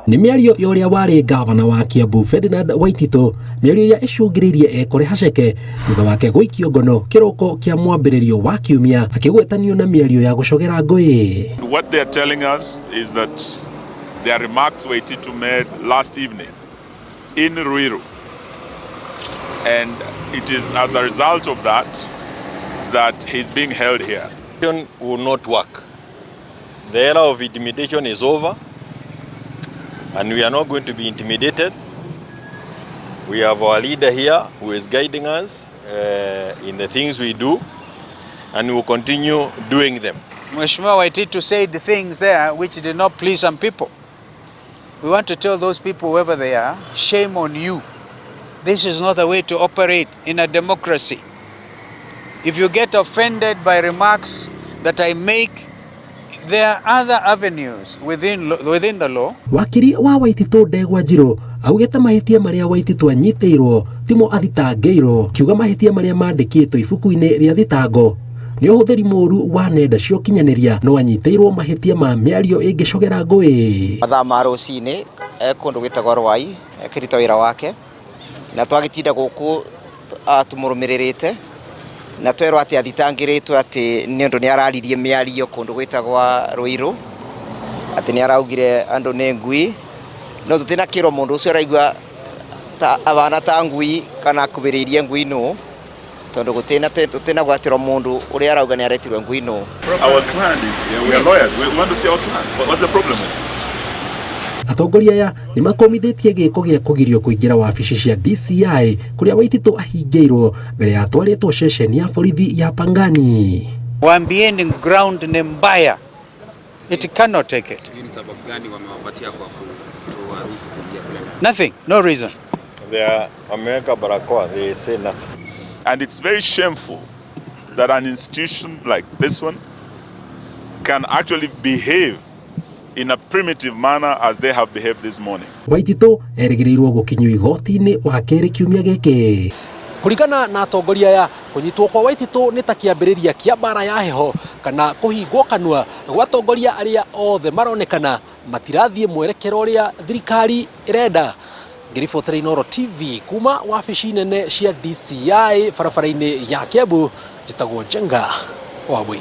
Nĩ mĩario ya ũrĩa warĩ ngavana wa Kiambu Ferdinand Waititu, mĩario ĩrĩa ĩcũngĩrĩirie ekore haceke thutha wake gũikio ngono kĩroko kĩa mwambĩrĩrio wa kiumia akĩgwetanio na mĩario ya gũcogera ngũĩ. What they are telling us is that their remarks Waititu made last evening in Ruiru, and it is as a result of that he's being held here. Will not work. The era of intimidation is over, and we are not going to be intimidated. We have our leader here who is guiding us in the things we do, and we will continue doing them. Mheshimiwa Waititu said things there which did not please some people. We want to tell those people, whoever they are, shame on you. This is not the way to operate in a democracy. If you get offended by remarks that I make, there are other avenues within the law. Wakiri wa Waititu Ndegwa Njirũ augĩte mahĩtia marĩa Waititu anyitĩirwo timo athitangĩirwo, kiuga mahĩtia marĩa mandĩkĩtwo ibuku-inĩ rĩa thitango nĩ ũhũthĩri mũũru wa nenda cia ũkinyanĩria no anyitĩirwo mahĩtia ma mĩario ĩngĩcogera ngũĩ. Mathaa ma rũcinĩ kũndũ gwĩtagwo Rwai akĩruta wĩra wake na twagĩtinda gũkũ tumũrũmĩrĩrĩte na twerwo atĩ athitangĩrĩtwo atĩ nĩ ũndũ nĩ araririe mĩario kũndũ gwĩtagwo Ruiru, atĩ nĩ araugire andũ nĩ ngui, no tũtina kĩro mũndũ ũcio araigua abana ta ngui kana akũbĩrĩirie ngui nũ, tondũ gũtina gwatĩrwo mũndũ ũrĩa arauga nĩ aretirwo ngui nũ. Our client is, we are lawyers, we want to see our client. What's the problem with it? Atongoria aya nĩ makomithĩtie gĩko gĩa kũgirio kũingĩra wabici cia DCI kũrĩa Waititu ahingĩirwo mbere ya atwarĩtwo ceceni ya borithi ya Pangani. Waambieni ground ni mbaya. It cannot take it. Nothing, no reason. They are America barakoa, they say nothing. And it's very shameful that an institution like this one can actually behave in a primitive manner as they have behaved this morning. Waititu erĩgĩrĩirwo gũkinyio igoti-inĩ wa kerĩ kiumia gĩkĩ. Kũringana na atongoria aya, kũnyitwo kwa Waititu nĩ ta kĩambĩrĩria kĩa mbara ya heho kana kũhingwo kanua gwa atongoria arĩa othe maronekana matirathiĩ mwerekero ũrĩa thirikari ĩrenda. Ngĩribotera Inooro TV kuma wabici nene cia DCI barabara-inĩ ya Kiambu, njĩtagwo Njenga Wambui.